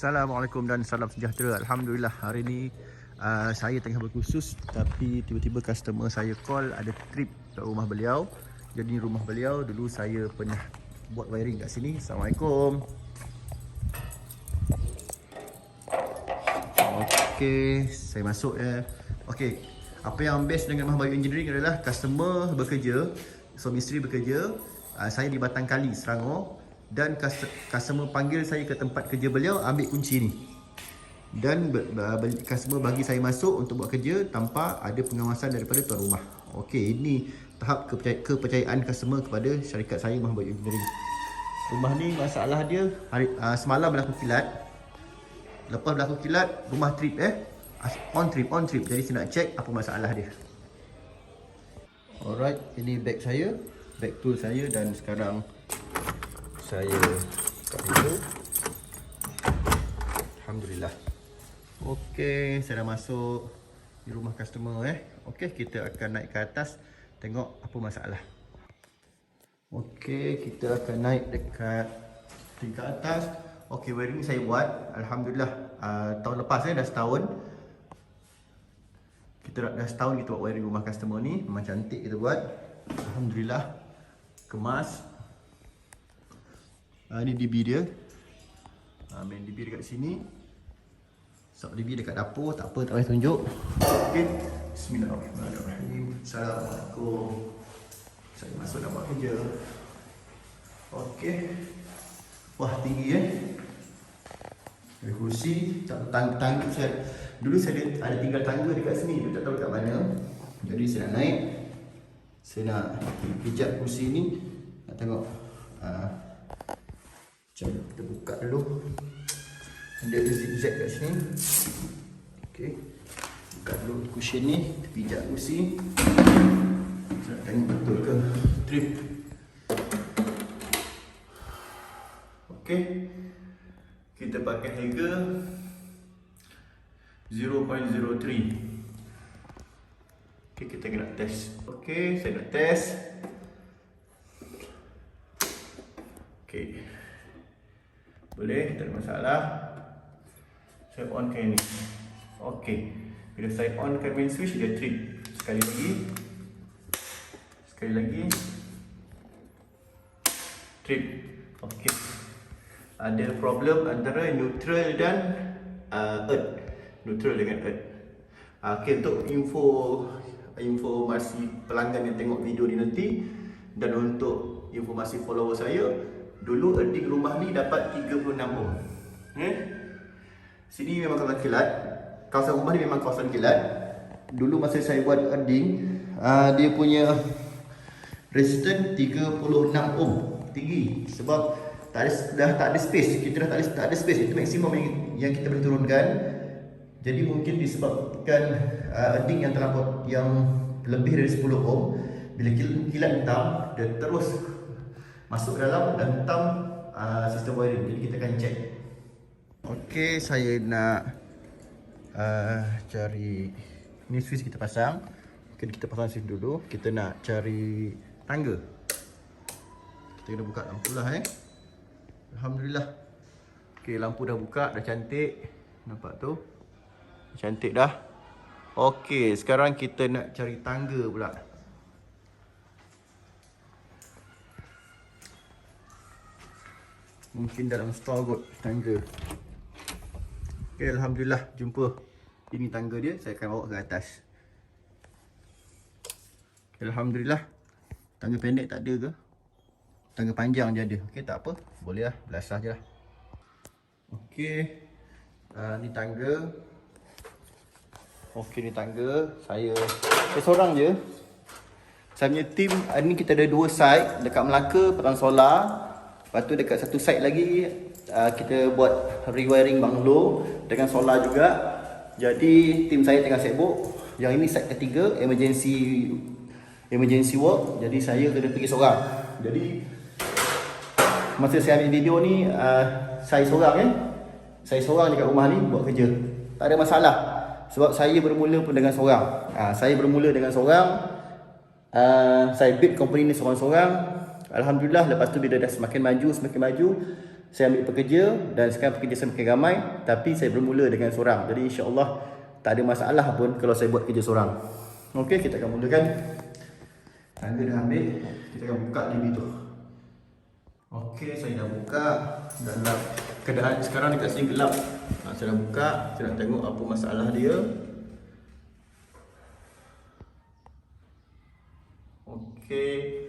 Assalamualaikum dan salam sejahtera. Alhamdulillah hari ni saya tengah berkursus tapi tiba-tiba customer saya call ada trip kat rumah beliau. Jadi rumah beliau dulu saya pernah buat wiring kat sini. Assalamualaikum. Okey, saya masuk ya. Okey, apa yang best dengan Mahmah Bayu Engineering adalah customer bekerja, suami isteri bekerja, saya di Batang Kali, Selangor. Dan customer panggil saya ke tempat kerja beliau, ambil kunci ni. Dan customer bagi saya masuk untuk buat kerja tanpa ada pengawasan daripada tuan rumah. Okey, ini tahap kepercayaan customer kepada syarikat saya, Mahmah Bayu Engineering. Rumah ni masalah dia semalam berlaku kilat. Lepas berlaku kilat, rumah trip on trip. Jadi saya nak check apa masalah dia. Alright, ini beg saya, beg tool saya, dan sekarang saya buka pintu. Alhamdulillah. Okey, saya dah masuk di rumah customer Okey, kita akan naik ke atas tengok apa masalah. Okey, kita akan naik dekat tingkat atas. Okey, wiring saya buat. Alhamdulillah, tahun lepas dah setahun. Kita dah setahun kita buat wiring rumah customer ni. Memang cantik kita buat. Alhamdulillah. Kemas. Ini DB dia. Main DB dekat sini. Sok DB dekat dapur, tak apa, tak payah tunjuk. Okey. Bismillahirrahmanirrahim. Assalamualaikum. Saya masuk nak buat kerja. Okey. Wah, tinggi Ada kursi, tangga saya. Dulu saya ada tinggal tangga dekat sini, tapi tak tahu dekat mana. Jadi saya nak naik. Saya nak pijak kursi ni. Nak tengok kita buka dulu. Ada zigzag kat sini. Okey. Buka dulu cushion ni, kita pijak kursi. Saya nak tengok betul ke trip. Okey. Kita pakai harga 0.03. Okey, kita kena test. Okey, saya nak test. Okey. Boleh, tak ada masalah. Saya onkan ni. Okey. Bila saya onkan main switch, dia trip. Sekali lagi. Trip. Okey. Ada problem antara neutral dan earth. Neutral dengan earth. Okey, untuk informasi pelanggan yang tengok video ni nanti, dan untuk informasi follower saya, dulu earthing rumah ni dapat 36 ohm. Sini memang kawasan kilat. Kawasan rumah ni memang kawasan kilat. Dulu masa saya buat earthing, dia punya resistance 36 ohm. Tinggi. Sebab tak ada space. Kita dah tak ada space. Itu maksimum yang kita boleh turunkan. Jadi mungkin disebabkan earthing yang terlampau, yang lebih dari 10 ohm, bila kilat hitam, dia terus masuk dalam dan hitam sistem wiring. Jadi kita akan check. Okey, saya nak cari ni switch kita pasang. Mungkin kita pasang switch dulu. Kita nak cari tangga. Kita kena buka lampu lah Alhamdulillah. Okey, lampu dah buka, dah cantik. Nampak tu? Cantik dah. Okey, sekarang kita nak cari tangga pula. Mungkin dalam store kot tangga. Okay, Alhamdulillah jumpa. Ini tangga dia, saya akan bawa ke atas. Okay, Alhamdulillah. Tangga pendek tak ada ke? Tangga panjang je ada. Okay, tak apa. Boleh lah, belasah je lah. Okay, ni tangga. Okay, ni tangga. Saya seorang je. Saya punya team, ni kita ada 2 site. Dekat Melaka, Petang Solar. Lepas tu dekat satu site lagi kita buat rewiring banglo dengan solar juga. Jadi tim saya tengah sibuk. Yang ini site ketiga, emergency work. Jadi saya kena pergi seorang. Jadi masa saya ambil video ni saya seorang Saya seorang dekat rumah ni buat kerja. Tak ada masalah. Sebab saya bermula pun dengan seorang. Saya build company ni seorang-seorang. Alhamdulillah, lepas tu bila dah semakin maju, saya ambil pekerja dan sekarang pekerja saya makin ramai, tapi saya bermula dengan seorang. Jadi insya-Allah tak ada masalah pun kalau saya buat kerja seorang. Okey, kita akan mulakan. Tangga dah ambil, kita akan buka TV tu. Okey, saya dah buka. Dalam keadaan sekarang dekat sini gelap. Saya dah buka, kita nak tengok apa masalah dia. Okey.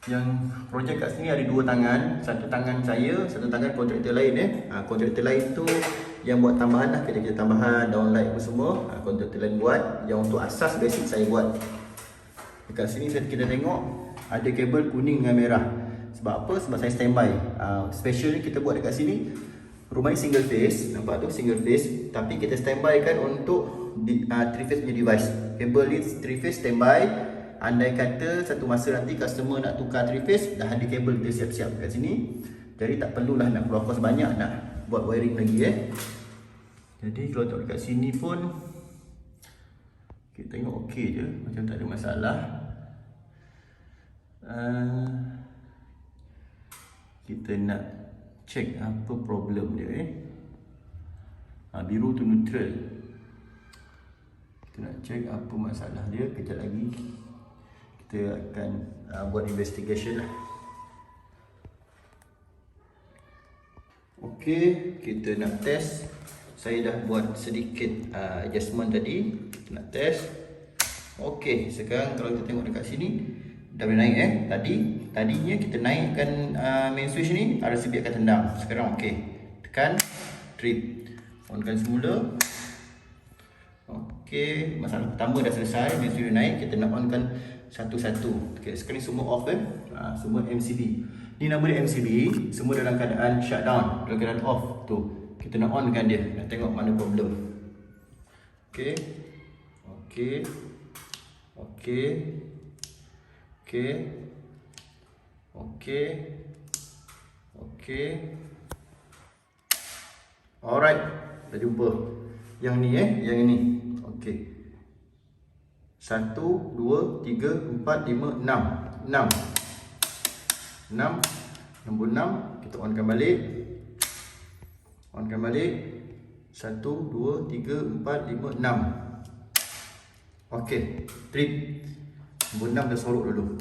Yang projek kat sini ada dua tangan. Satu tangan saya, satu tangan kontraktor lain kontraktor lain tu yang buat tambahan lah, kerja-kerja tambahan, downlight apa semua. Kontraktor lain buat. Yang untuk asas basic saya buat. Dekat sini kita tengok ada kabel kuning dengan merah. Sebab apa? Sebab saya standby. Special ni kita buat dekat sini. Rumah ni single phase, nampak tu single phase. Tapi kita standby kan untuk 3 phase punya device. Kabel ni 3 phase standby. Andai kata satu masa nanti customer nak tukar 3 phase, dah ada kabel kita siap-siap kat sini. Jadi tak perlulah nak keluar kos banyak nak buat wiring lagi Jadi kalau tengok dekat sini pun kita tengok okey je, macam tak ada masalah. Kita nak check apa problem dia biru tu neutral. Kita nak check apa masalah dia. Kejap lagi kita akan buat investigation lah. Okey, kita nak test. Saya dah buat sedikit adjustment tadi. Kita nak test. Okey, sekarang kalau kita tengok dekat sini dah boleh naik Tadinya kita naikkan main switch ni, RCB akan tendang. Sekarang okey. Tekan trip. Onkan semula. Okey, masalah pertama dah selesai. Main switch naik, kita nak onkan satu-satu. Okay, sekarang ni semua off semua MCB. Ni nama dia MCB, semua dalam keadaan shutdown, dalam keadaan off. Tu, kita nak on kan dia, nak tengok mana problem. Okey. Okey. Okey. Okey. Okey. Okey. Alright, dah jumpa. Yang ni yang ini. Okey. 1, 2, 3, 4, 5, 6 6 Nombor 6 kita onkan balik. 1, 2, 3, 4, 5, 6. Okey, trip. Nombor 6 dah sorok dulu.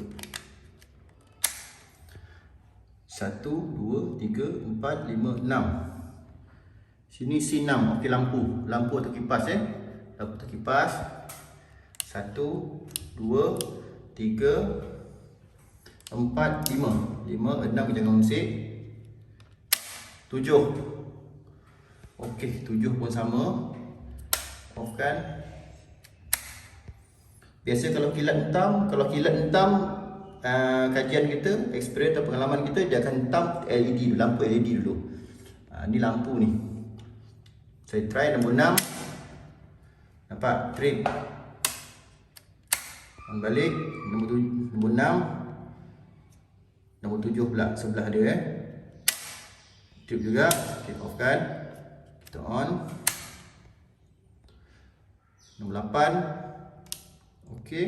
1, 2, 3, 4, 5, 6. Sini C6. Okey, lampu atau kipas lampu atau kipas. 1, 2, 3, 4, 5. 5, 6 jangan unsik. 7. Okey, 7 pun sama. Off kan. Biasa kalau kilat hitam, kajian kita, experience atau pengalaman kita, dia akan hitam LED, lampu LED dulu. Ni lampu ni. Saya try nombor 6. Nampak trip. Balik nombor 6. Nombor 7 pula sebelah dia Trip juga. Okay, off kan. Kita on. Nombor 8. Okey.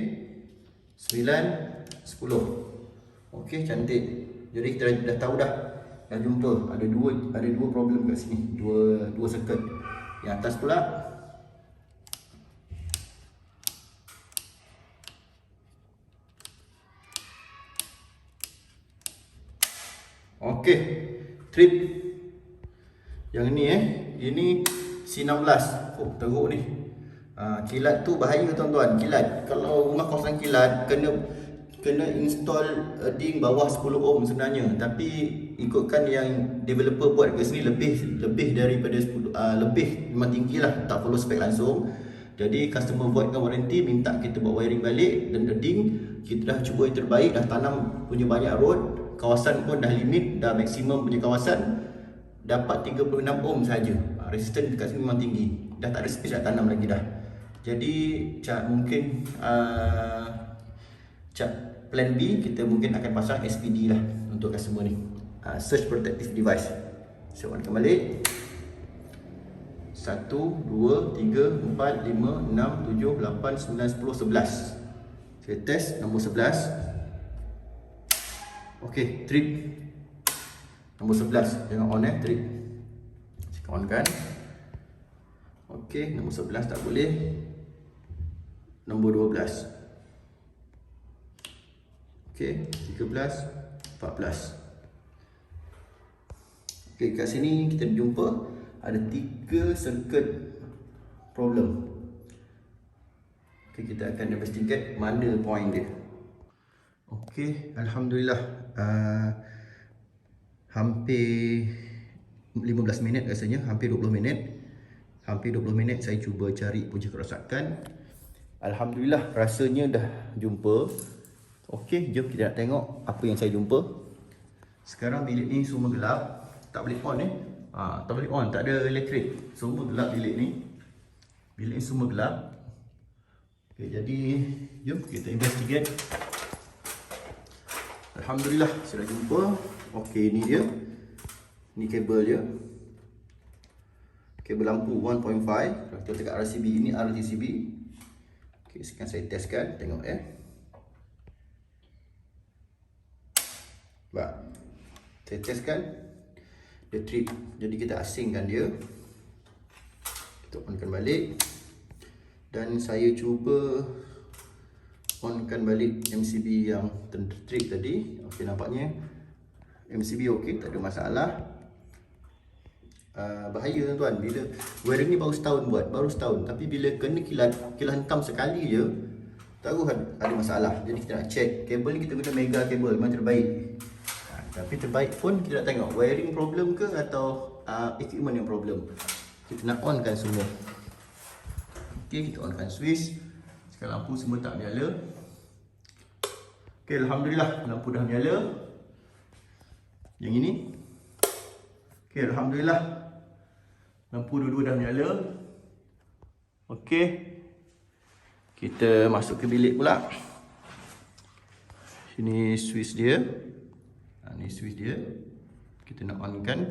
9, 10. Okey, cantik. Jadi kita dah tahu dah jumpa ada dua problem kat sini. Dua circuit. Yang atas pula okey, trip. Yang ni ini C16. Oh, teruk ni. Kilat tu bahaya tuan-tuan. Kilat, kalau rumah kawasan kilat kena install ding bawah 10 ohm sebenarnya. Tapi ikutkan yang developer buat kat sini lebih daripada 10, lebih memang tinggilah, tak follow spek langsung. Jadi customer voidkan warranty, minta kita buat wiring balik dan ding. Kita dah cuba yang terbaik, dah tanam punya banyak road. Kawasan pun dah limit, dah maksimum punya kawasan. Dapat 36 ohm saja. Resistance dekat sini memang tinggi. Dah tak ada space nak tanam lagi dah. Jadi mungkin plan B kita mungkin akan pasang SPD lah untuk customer ni. Search protective device. Saya on kembali. 1, 2, 3, 4, 5, 6, 7, 8, 9, 10, 11. Saya test nombor 11. Okey, trip. Nombor 11 tengok on trip. Kita on kan. Okey, nombor 11 tak boleh. Nombor 12. Okey, 13, 14. Okey, kat sini kita jumpa ada 3 circuit problem. Okey, kita akan investigate mana point dia. Okey, alhamdulillah. Hampir 15 minit rasanya, hampir 20 minit. Hampir 20 minit saya cuba cari punca kerosakan. Alhamdulillah rasanya dah jumpa. Okey, jom kita nak tengok apa yang saya jumpa. Sekarang bilik ni semua gelap. Tak boleh on tak boleh on, tak ada elektrik. Semua gelap bilik ni. Bilik ni semua gelap. Okey, jadi jom kita investigate. Alhamdulillah saya dah jumpa. Okey, ni dia. Ni kabel dia. Kabel lampu 1.5. Kalau kita tekan RCB, ini RTCB. Okey, sekarang saya testkan, tengok Baik. Saya testkan dia trip. Jadi kita asingkan dia. Kita onkan balik. Dan saya cuba onkan balik MCB yang trip tadi. Okey, nampaknya MCB okey, tak ada masalah. Bahaya tuan-tuan, bila wiring ni baru setahun buat, baru setahun, tapi bila kena kilat hentam sekali je tahu ada masalah. Jadi kita nak check kabel ni, kita guna mega kabel memang terbaik. Tapi terbaik pun kita nak tengok wiring problem ke atau equipment yang problem. Kita nak on kan semua. Okey, kita onkan switch. Sekarang lampu semua tak menyala. Okey, alhamdulillah lampu dah menyala. Yang ini. Okey, alhamdulillah lampu dua-dua dah menyala. Okey. Kita masuk ke bilik pula. Ini switch dia. Ni switch dia. Kita nak on kan.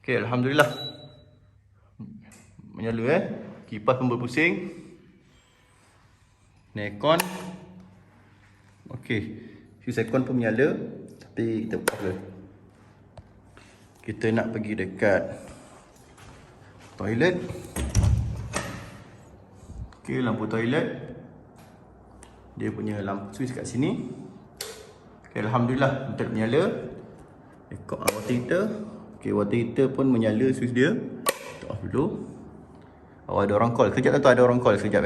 Okey, alhamdulillah. Menyala Kipas pun berpusing. Ni aircon. Okey. Fuse aircon pun menyala. Tapi kita off dulu. Kita nak pergi dekat toilet. Okey, lampu toilet. Dia punya lampu switch kat sini. Okey, alhamdulillah tak menyala. Water heater. Okey, water heater pun menyala switch dia. Kita off dulu. Oh, ada orang call. Sekejap tu ada orang call sekejap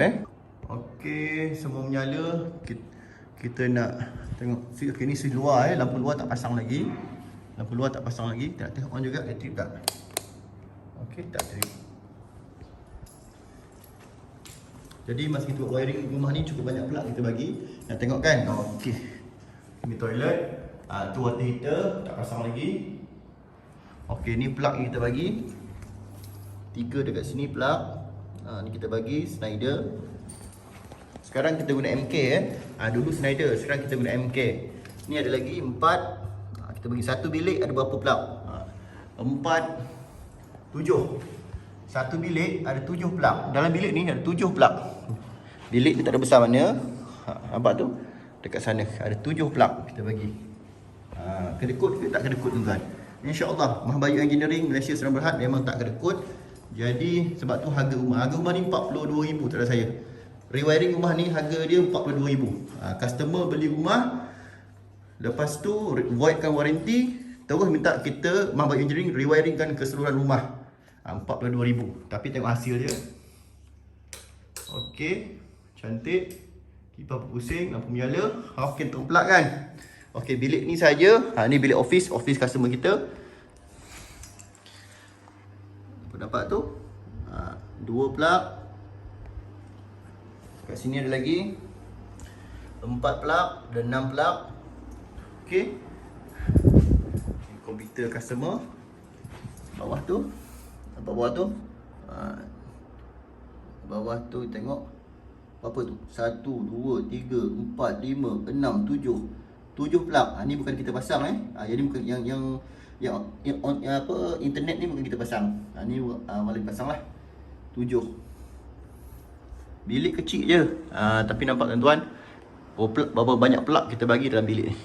Okey, semua menyala. Kita nak tengok switch. Okey, ni switch luar lampu luar tak pasang lagi. Lampu luar tak pasang lagi. Kita nak tengok on juga ada trip tak. Okey, tak trip. Jadi masa kita buat wiring rumah ni cukup banyak plug kita bagi. Nak tengok kan. Okey. Ini toilet. Tu water heater tak pasang lagi. Okey, ni plug yang kita bagi. 3 dekat sini plug. Ni kita bagi Schneider. Sekarang kita guna MK dulu Schneider, sekarang kita guna MK. Ni ada lagi 4. Kita bagi satu bilik ada berapa plug? 4, 7. Satu bilik ada 7 plug. Dalam bilik ni ada 7 plug. Bilik ni tak ada besar mana. Nampak tu? Dekat sana ada 7 plug kita bagi. Kedekut ke tak kedekut tuan-tuan? InsyaAllah Mahbayu Engineering Malaysia Serang Berhad memang tak kedekut. Jadi sebab tu harga rumah ni 42,000 tak ada saya. Rewiring rumah ni harga dia 42,000. Customer beli rumah, lepas tu voidkan warranty, terus minta kita Mahbayu Engineering rewiringkan keseluruhan rumah. 42,000. Tapi tengok hasil dia. Okey, cantik. Kipas berpusing, lampu menyala. Okey, terplug kan. Okey, bilik ni saja. Ni bilik office customer kita. Apa dapat tu? 2 plug. Kat sini ada lagi 4 plug dan 6 plug. Okey. Komputer customer. Bawah tu. Nampak bawah tu? Bawah tu tengok. Apa tu? 1, 2, 3, 4, 5, 6, 7. 7 plug. Ni bukan kita pasang Jadi bukan yang apa internet ni bukan kita pasang. Ni malah pasang lah. 7. Bilik kecil je. Tapi nampak tuan-tuan berapa banyak plug kita bagi dalam bilik ni.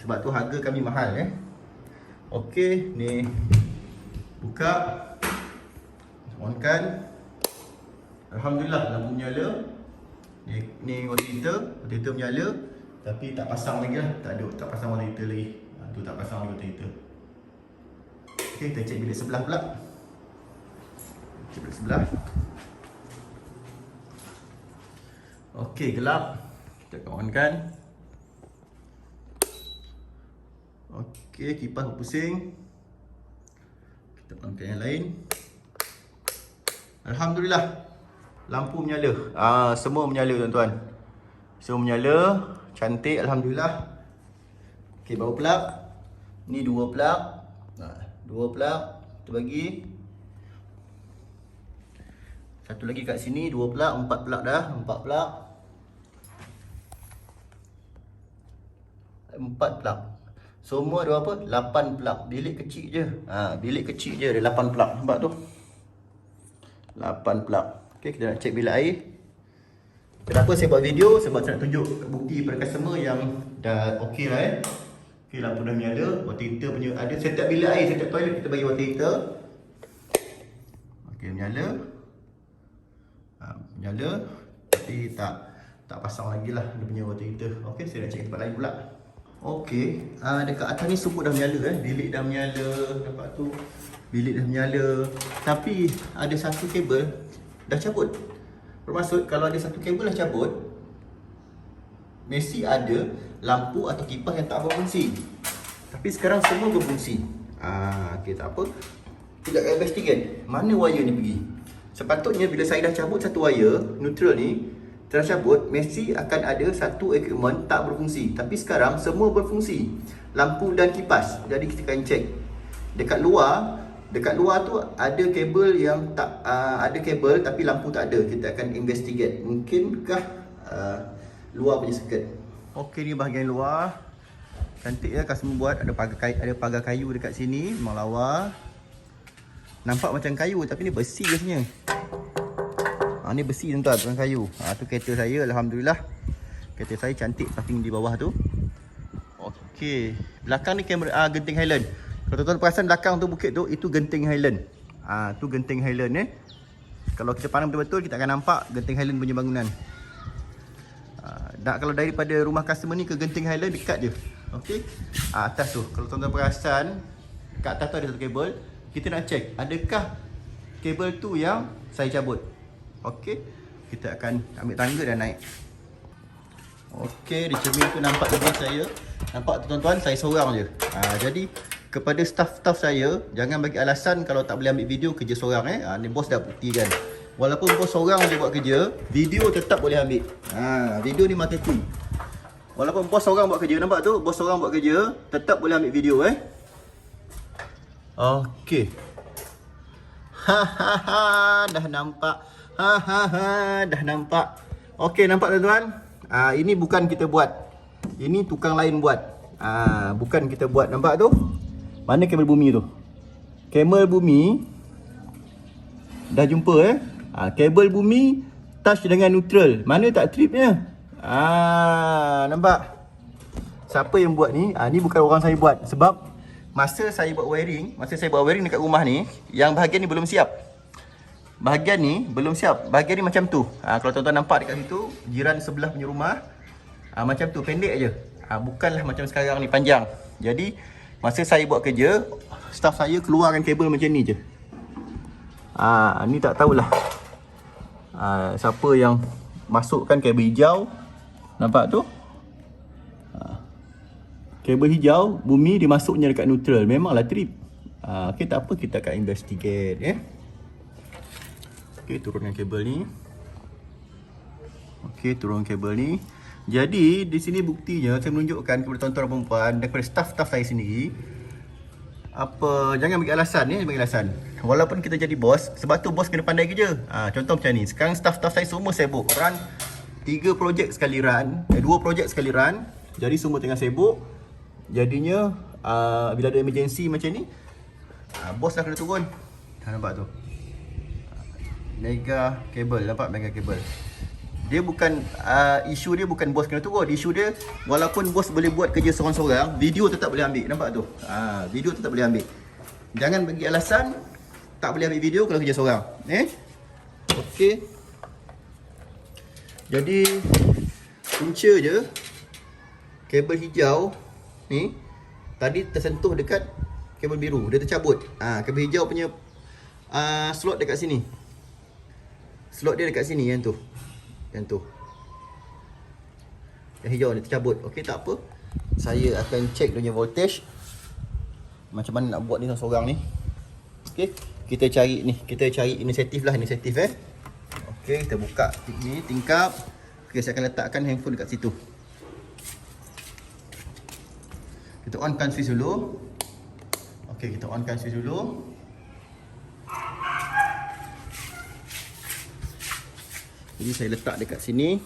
Sebab tu harga kami mahal Okey, ni buka, on kan. Alhamdulillah lampu menyala. Ni water heater menyala, tapi tak pasang lagi lah, tak pasang water heater lagi. Tu tak pasang lagi water heater. Okey, kita cek bilik sebelah pula. Cek bilik sebelah. Okey, gelap. Kita on kan. Okey, kipas berpusing. Kita on yang lain. Alhamdulillah, lampu menyala. Semua menyala tuan-tuan. Semua menyala, cantik alhamdulillah. Okey, baru plug. Ni 2 plug. 2 plug, kita bagi. Satu lagi kat sini, 2 plug, 4 plug dah, 4 plug. 4 plug. Semua ada berapa? 8 plug. Bilik kecil je. Bilik kecil je ada 8 plug. Nampak tu? 8 plug. Okey, kita nak cek bilik air. Kenapa saya buat video? Sebab saya nak tunjuk bukti pada customer yang dah okey lah Okey, lampu dah menyala. Water heater punya ada setup bilik air, setup toilet kita bagi water heater. Okey, menyala. Menyala. Tapi tak pasang lagi lah dia punya water heater. Okey, saya nak cek tempat lain pula. Okey, dekat atas ni semua dah menyala bilik dah menyala, nampak tu. Bilik dah menyala. Tapi ada satu kabel dah cabut. Bermaksud kalau ada satu kabel dah cabut, mesti ada lampu atau kipas yang tak berfungsi. Tapi sekarang semua berfungsi. Okey, tak apa. Kita akan investigate mana wire ni pergi. Sepatutnya bila saya dah cabut satu wire neutral ni tercabut, mesti akan ada satu equipment tak berfungsi. Tapi sekarang semua berfungsi, lampu dan kipas. Jadi kita akan cek dekat luar tu ada kabel yang tak ada kabel tapi lampu tak ada. Kita akan investigate mungkinkah luar punya circuit. Okey, ni bahagian luar. Cantik customer buat, ada pagar kayu dekat sini, memang lawa. Nampak macam kayu tapi ni besi rasanya. Ni besi tuan-tuan, bukan kayu. Tu kereta saya, alhamdulillah. Kereta saya cantik parking di bawah tu. Okey, belakang ni kamera genting Highland. Kalau tuan-tuan perasan belakang tu bukit tu, itu genting Highland. Tu genting Highland Kalau kita pandang betul-betul, kita akan nampak genting Highland punya bangunan. Kalau daripada rumah customer ni ke genting Highland dekat je. Okey. Atas tu, kalau tuan-tuan perasan, kat atas tu ada satu kabel. Kita nak cek adakah kabel tu yang saya cabut. Okey, kita akan ambil tangga dan naik. Okey, di cermin tu nampak depan saya. Nampak tuan-tuan, saya seorang je. Jadi kepada staff-staff saya, jangan bagi alasan kalau tak boleh ambil video, kerja seorang ni bos dah buktikan. Walaupun bos seorang je buat kerja, video tetap boleh ambil. Video ni marketing. Walaupun bos seorang buat kerja, nampak tu, bos seorang buat kerja, tetap boleh ambil video Okey. Dah nampak. Dah nampak. Okey, nampak tuan-tuan? Ini bukan kita buat. Ini tukang lain buat. Bukan kita buat. Nampak tu? Mana kabel bumi tu? Kabel bumi dah jumpa kabel bumi touch dengan neutral. Mana tak tripnya? Nampak? Siapa yang buat ni? Ni bukan orang saya buat. Sebab masa saya buat wiring dekat rumah ni, yang bahagian ni belum siap. Bahagian ni belum siap. Bahagian ni macam tu. Kalau tuan-tuan nampak dekat situ, jiran sebelah punya rumah, macam tu, pendek je. Bukanlah macam sekarang ni panjang. Jadi masa saya buat kerja, staff saya keluarkan kabel macam ni je. Ni tak tahulah siapa yang masukkan kabel hijau. Nampak tu? Kabel hijau bumi dimasuknya dekat neutral. Memanglah trip. Okey, tak apa, kita akan investigate Okey, turunkan kabel ni. Okey, turun kabel ni. Jadi, di sini buktinya saya menunjukkan kepada tuan-tuan dan puan-puan dan kepada staff-staff saya sendiri. Jangan bagi alasan bagi alasan. Walaupun kita jadi bos, sebab tu bos kena pandai kerja. Contoh macam ni. Sekarang staff-staff saya semua sibuk. Run 3 projek sekali run, 2 projek sekali run. Jadi semua tengah sibuk. Jadinya bila ada emergency macam ni, bos dah kena turun. Nampak tu? Mega kabel, nampak mega kabel. Dia bukan isu dia bukan bos kena turun. Isu dia walaupun bos boleh buat kerja seorang-seorang, video tetap boleh ambil. Nampak tu? Video tetap boleh ambil. Jangan bagi alasan tak boleh ambil video kalau kerja seorang. Okey. Jadi punca je kabel hijau ni tadi tersentuh dekat kabel biru, dia tercabut. Kabel hijau punya slot dekat sini. Slot dia dekat sini yang tu. Yang tu. Yang hijau ni tercabut. Okey, tak apa. Saya akan check dia punya voltage. Macam mana nak buat ni seorang ni. Okey, kita cari ni, kita cari inisiatif lah, inisiatif Okey, kita buka ni tingkap. Okey, saya akan letakkan handphone dekat situ. Kita onkan switch dulu. Okey, kita onkan switch dulu. Jadi saya letak dekat sini.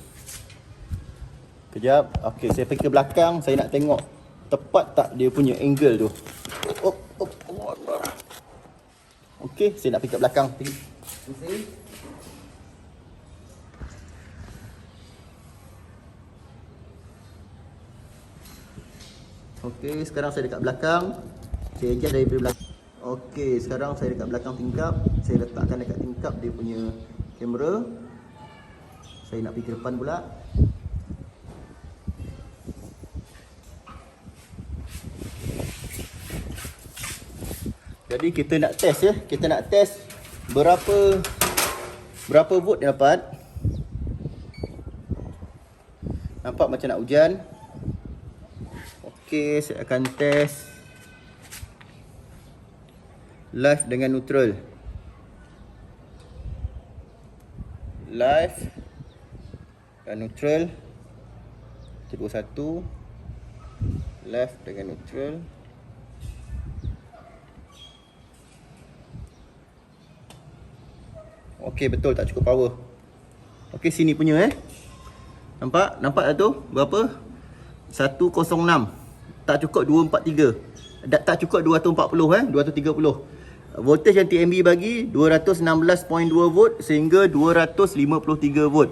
Kejap. Okey, saya pergi ke belakang, saya nak tengok tepat tak dia punya angle tu. Okey, saya nak pergi ke belakang. Okey, sekarang saya dekat belakang. Saya adjust dari belakang. Okey, sekarang saya dekat belakang tingkap. Saya letakkan dekat tingkap dia punya kamera. Saya nak pergi ke depan pula. Jadi kita nak test ya. Kita nak test berapa volt dia dapat. Nampak macam nak hujan. Okey, saya akan test live dengan neutral. Live dan neutral. 21. Live dengan neutral. Okey, betul tak cukup power. Okey, sini punya Nampak? Nampak tak tu? Berapa? 106. Tak cukup 243. Tak cukup 240 230. Voltage yang TMB bagi 216.2 volt sehingga 253 volt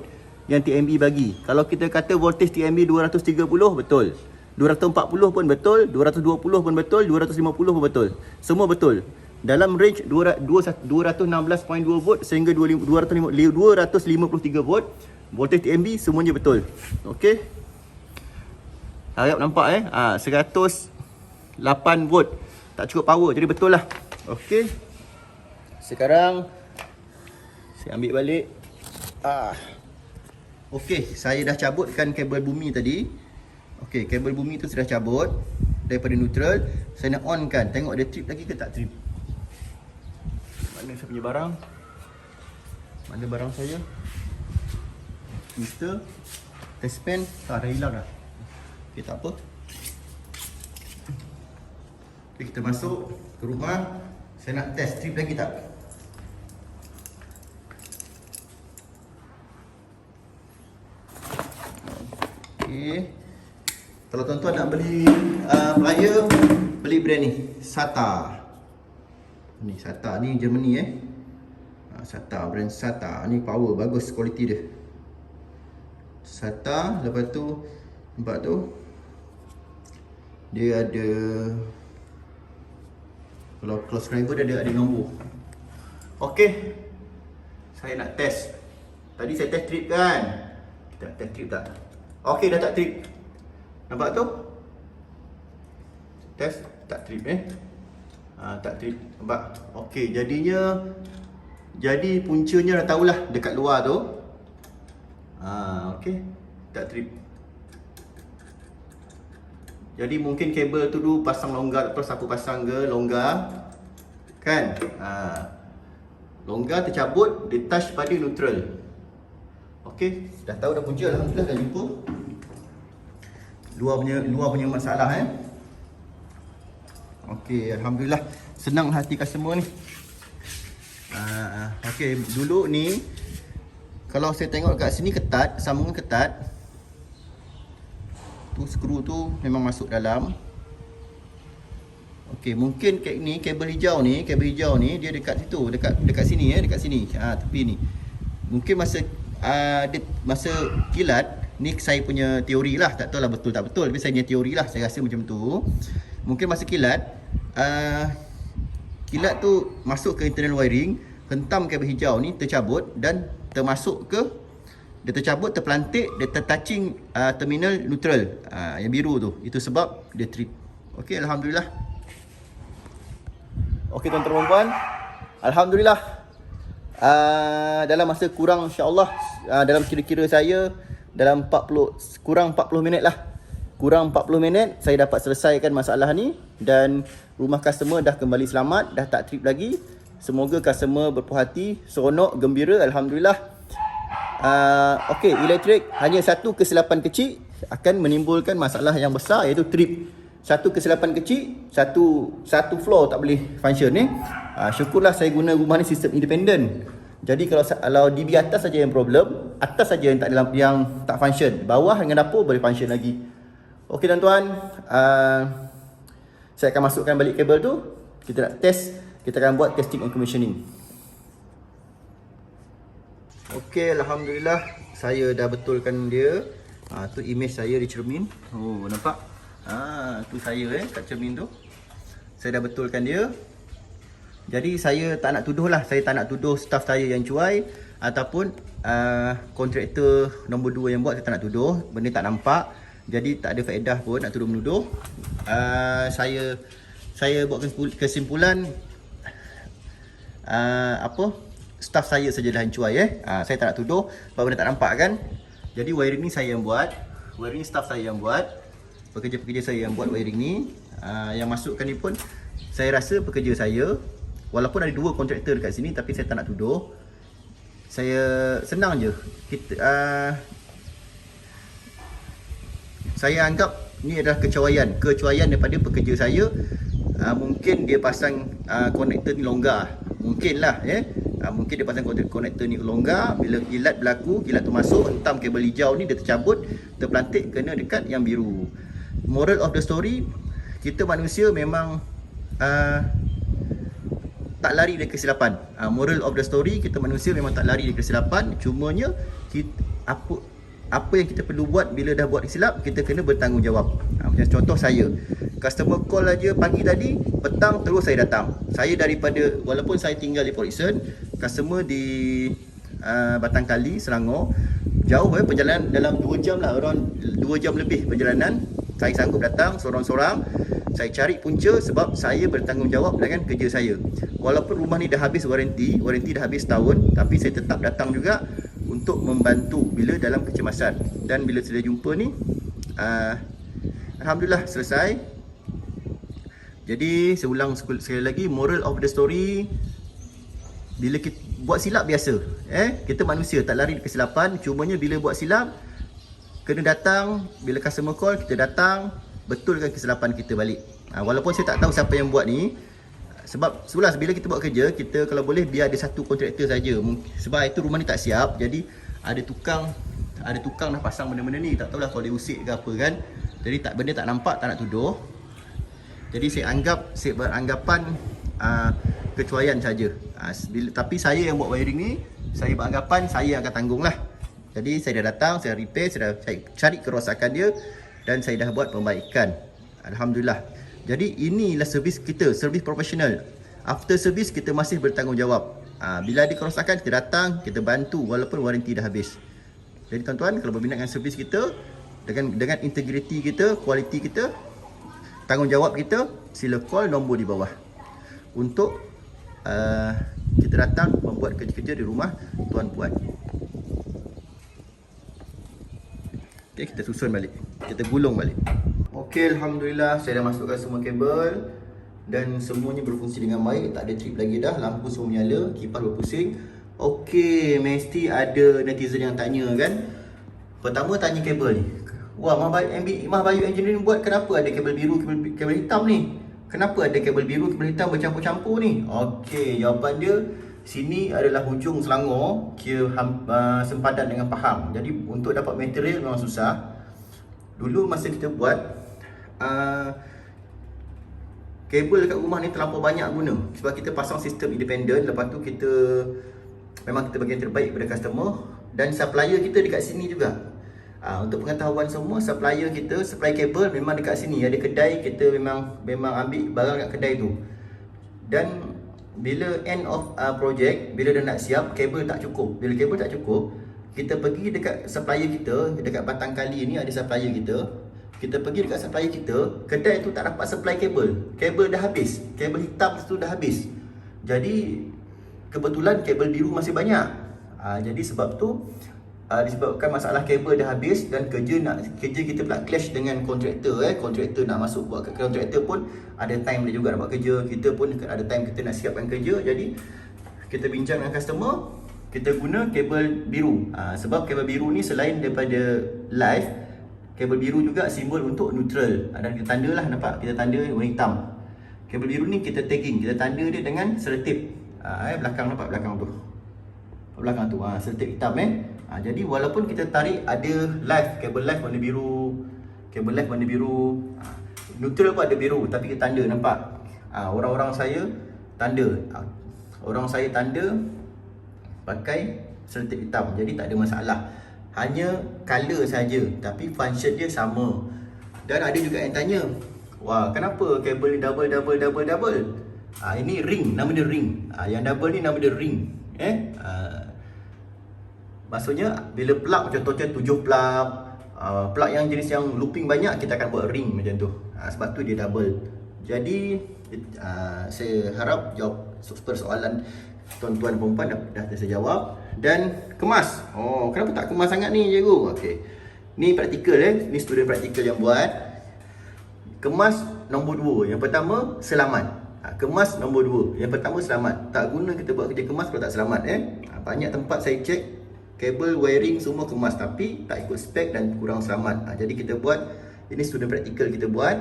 yang TMB bagi. Kalau kita kata voltage TMB 230 betul. 240 pun betul, 220 pun betul, 250 pun betul. Semua betul. Dalam range 216.2 volt sehingga 253 volt, voltage TMB semuanya betul. Okey. Harap nampak 108 volt. Tak cukup power, jadi betul lah. Okey. Sekarang saya ambil balik. Okey, saya dah cabutkan kabel bumi tadi. Okey, kabel bumi tu sudah cabut daripada neutral. Saya nak onkan, tengok dia trip lagi ke tak trip. Mana saya punya barang? Mana barang saya? Meter, test pen, dah hilang dah. Okey, tak apa. Okey, kita masuk ke rumah. Saya nak test trip lagi tak? Okey. Kalau tuan-tuan nak beli plier, beli brand ni, SATA. Ni SATA ni Germany SATA, brand SATA. Ni power bagus, kualiti dia. SATA, lepas tu nampak tu dia ada, kalau subscriber dia ada nombor. Okey. Saya nak test. Tadi saya test trip kan? Kita test trip tak? Okey, dah tak trip. Nampak tu? Test tak trip tak trip. Nampak? Okey, jadi puncanya dah tahulah dekat luar tu. Okey. Tak trip. Jadi mungkin kabel tu dulu pasang longgar, terus aku pasang ke longgar. Kan? Longgar tercabut, dia touch pada neutral. Okey, dah tahu dah punca, alhamdulillah dah jumpa. Luar punya masalah Okey, alhamdulillah senang hati customer ni. Okey, dulu ni kalau saya tengok kat sini ketat, sambungan ketat. Tu skru tu memang masuk dalam. Okey, mungkin ni kabel hijau ni dia dekat situ, dekat sini dekat sini. Tepi ni. Mungkin masa dia masa kilat ni, saya punya teori lah, tak tahu lah betul tak betul, tapi saya punya teori lah, saya rasa macam tu. Mungkin masa kilat kilat tu masuk ke internal wiring, hentam kabel hijau ni tercabut dan termasuk ke, dia tercabut, terpelantik, dia tertouching terminal neutral yang biru tu. Itu sebab dia trip. Okey, alhamdulillah. Okey tuan-tuan dan puan, alhamdulillah. Dalam masa kurang, insya-Allah dalam kira-kira saya dalam 40 kurang 40 minit lah. Kurang 40 minit saya dapat selesaikan masalah ni dan rumah customer dah kembali selamat, dah tak trip lagi. Semoga customer berpuas hati, seronok, gembira, alhamdulillah. Okey, elektrik hanya satu kesilapan kecil akan menimbulkan masalah yang besar, iaitu trip. Satu kesilapan kecil, satu floor tak boleh function ni. Syukurlah saya guna rumah ni sistem independent. Jadi kalau DB atas saja yang problem, atas saja yang tak function, bawah dengan dapur boleh function lagi. Okey tuan-tuan, saya akan masukkan balik kabel tu. Kita nak test, kita akan buat testing and commissioning. Okey, alhamdulillah saya dah betulkan dia. Tu image saya di cermin. Oh, nampak? Tu saya kat cermin tu. Saya dah betulkan dia. Jadi saya tak nak tuduh lah, saya tak nak tuduh staff saya yang cuai ataupun kontraktor nombor 2 yang buat, saya tak nak tuduh. Benda tak nampak. Jadi tak ada faedah pun nak tuduh menuduh. Saya buat kesimpulan staff saya sajalah yang cuai saya tak nak tuduh sebab benda tak nampak kan. Jadi wiring ni saya yang buat, wiring staff saya yang buat, pekerja-pekerja saya yang buat wiring ni. Yang masukkan ni pun saya rasa pekerja saya. Walaupun ada 2 kontraktor dekat sini, tapi saya tak nak tuduh. Saya senang je. Saya anggap ni adalah kecuaian daripada pekerja saya. Mungkin dia pasang konektor ni longgar. Mungkinlah mungkin dia pasang konektor ni longgar. Bila kilat berlaku, kilat tu masuk, hentam kabel hijau ni, dia tercabut, terpelantik kena dekat yang biru. Moral of the story, kita manusia memang tak lari dari kesilapan. Moral of the story, kita manusia memang tak lari dari kesilapan. Cumanya apa yang kita perlu buat bila dah buat silap, kita kena bertanggungjawab. Macam contoh saya, customer call aja pagi tadi, petang terus saya datang. Saya daripada, walaupun saya tinggal di Port Dickson, customer di Batang Kali, Selangor, jauh perjalanan dalam 2 jam lah, around 2 jam lebih perjalanan. Saya sanggup datang sorang-sorang. Saya cari punca sebab saya bertanggungjawab dengan kerja saya. Walaupun rumah ni dah habis waranti dah habis tahun, tapi saya tetap datang juga untuk membantu bila dalam kecemasan. Dan bila sudah jumpa ni, alhamdulillah selesai. Jadi saya ulang sekali lagi, moral of the story, bila kita buat silap biasa, kita manusia tak lari dari kesilapan. Cumanya bila buat silap, kena datang, bila customer call kita datang, betulkan kesilapan kita balik. Walaupun saya tak tahu siapa yang buat ni, sebab sebelah bila kita buat kerja, kita kalau boleh biar ada satu kontraktor saja. Sebab itu rumah ni tak siap, jadi ada tukang dah pasang benda-benda ni. Tak tahulah kalau dia usik ke apa kan. Jadi benda tak nampak, tak nak tuduh. Jadi saya beranggapan kecuaian saja. Tapi saya yang buat wiring ni, saya beranggapan saya akan tanggung lah. Jadi saya dah datang, saya repair, saya dah cari kerosakan dia dan saya dah buat perbaikan. Alhamdulillah. Jadi inilah servis kita, servis profesional. After servis kita masih bertanggungjawab. Bila ada kerosakan kita datang, kita bantu walaupun waranti dah habis. Jadi tuan-tuan, kalau berminat dengan servis kita, dengan integriti kita, kualiti kita, tanggungjawab kita, sila call nombor di bawah untuk kita datang membuat kerja-kerja di rumah tuan puan. Okay, kita susun balik, kita gulung balik. Okey, alhamdulillah saya dah masukkan semua kabel dan semuanya berfungsi dengan baik, tak ada trip lagi dah. Lampu semua menyala, kipas berpusing. Okey, mesti ada netizen yang tanya kan. Pertama tanya kabel ni. Wah, Mah Bayu Engineering buat kenapa ada kabel biru, kabel hitam ni? Kenapa ada kabel biru, kabel hitam bercampur-campur ni? Okey, jawapan dia, sini adalah hujung Selangor, kira sempadan dengan Pahang. Jadi untuk dapat material memang susah. Dulu masa kita buat, kabel dekat rumah ni terlampau banyak guna. Sebab kita pasang sistem independent. Lepas tu kita memang kita bagi yang terbaik kepada customer. dan supplier kita dekat sini juga. Untuk pengetahuan semua, supplier kita, supply kabel memang dekat sini. Ada kedai, kita memang ambil barang kat kedai tu. Dan bila end of project, bila dah nak siap, kabel tak cukup. Bila kabel tak cukup, kita pergi dekat supplier kita, dekat Batang Kali ni ada supplier kita. Kita pergi dekat supplier kita, kedai tu tak dapat supply kabel. Kabel dah habis, kabel hitam tu dah habis. Jadi kebetulan kabel biru masih banyak. Jadi sebab tu disebabkan masalah kabel dah habis dan kerja kita pula clash dengan kontraktor. Kontraktor nak masuk buat kontraktor pun ada time dia juga nak buat kerja. Kita pun ada time kita nak siapkan kerja. Jadi kita bincang dengan customer, kita guna kabel biru. Sebab kabel biru ni selain daripada live, kabel biru juga simbol untuk neutral. Dan kita tanda lah, nampak kita tanda warna hitam. Kabel biru ni kita tagging, kita tanda dia dengan selotip. Belakang, nampak belakang tu, belakang tu selotip hitam. Jadi walaupun kita tarik ada live, kabel live warna biru, kabel live warna biru, neutral pun ada biru, tapi kita tanda, nampak. Orang-orang saya tanda, pakai selotip hitam, jadi tak ada masalah. Hanya color saja, tapi function dia sama. Dan ada juga yang tanya, wah, kenapa kabel ni double? Ini ring, nama dia ring. Yang double ni nama dia ring. Maksudnya bila plug, contohnya 7 plug, plug yang jenis yang looping banyak, kita akan buat ring macam tu. Sebab tu dia double. Jadi saya harap jawab persoalan tuan-tuan dan perempuan dah saya jawab. Dan kemas. Kenapa tak kemas sangat ni, cikgu? Okey. Ni praktikal ni student praktikal yang buat. Kemas nombor 2. Yang pertama selamat. Kemas nombor 2. Yang pertama selamat. Tak guna kita buat kerja kemas kalau tak selamat. Banyak tempat saya cek, kabel wiring semua kemas tapi tak ikut spek dan kurang selamat. Jadi kita buat, ini student practical kita buat.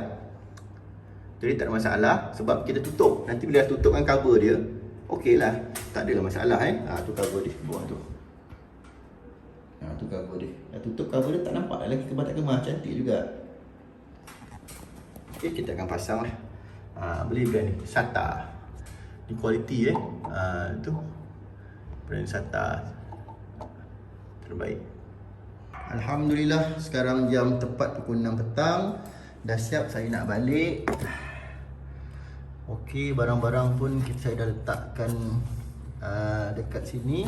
Jadi tak ada masalah sebab kita tutup. Nanti bila tutupkan cover dia, okey lah, tak ada masalah. Tu cover dia, bawah tu. Tu cover dia. Dah tutup cover dia, tak nampak lagi kemas tak kemas, cantik juga. Okey, kita akan pasang lah. Beli brand ni, SATA. Ni quality tu. Brand SATA terbaik. Alhamdulillah, sekarang jam tepat pukul 6 petang. Dah siap saya nak balik. Okey, barang-barang pun saya dah letakkan dekat sini.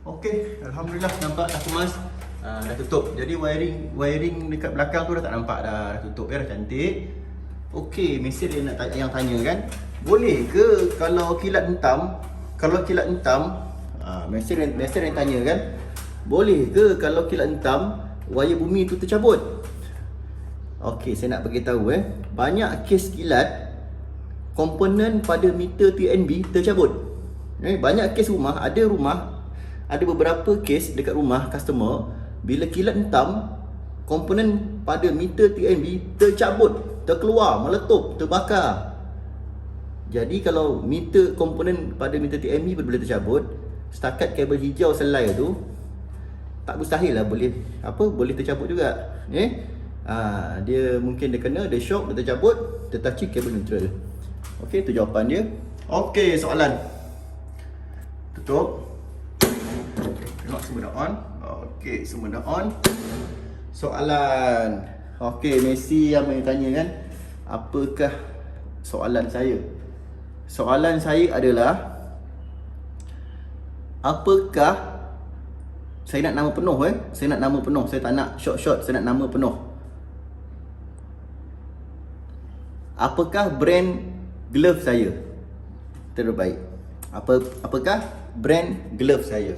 Okey, alhamdulillah nampak dah kemas. Dah tutup. Jadi wiring dekat belakang tu dah tak nampak dah tutup, dah cantik. Okey, mesin dia nak tanya kan, boleh ke kalau kilat hitam? Mesin yang tanya kan, boleh ke kalau kilat hitam wayar bumi tu tercabut? Okey, saya nak beritahu banyak kes kilat komponen pada meter TNB tercabut. Banyak kes rumah, ada beberapa kes dekat rumah customer, bila kilat hitam komponen pada meter TNB tercabut, terkeluar, meletup, terbakar. Jadi kalau komponen pada meter TNB boleh tercabut, setakat kabel hijau selai tu tak mustahil lah boleh tercabut juga. Dia mungkin dia kena, dia shock, dia tercabut, dia touchy kabel neutral. Okey, tu jawapan dia. Okey, soalan. Tutup. Tengok semua dah on. Okey, semua dah on. Soalan. Okey, Messi yang tanya kan, apakah soalan saya? Soalan saya adalah, apakah saya nak nama penuh saya nak nama penuh, saya tak nak short, saya nak nama penuh. Apakah brand glove saya terbaik? Apakah brand glove saya?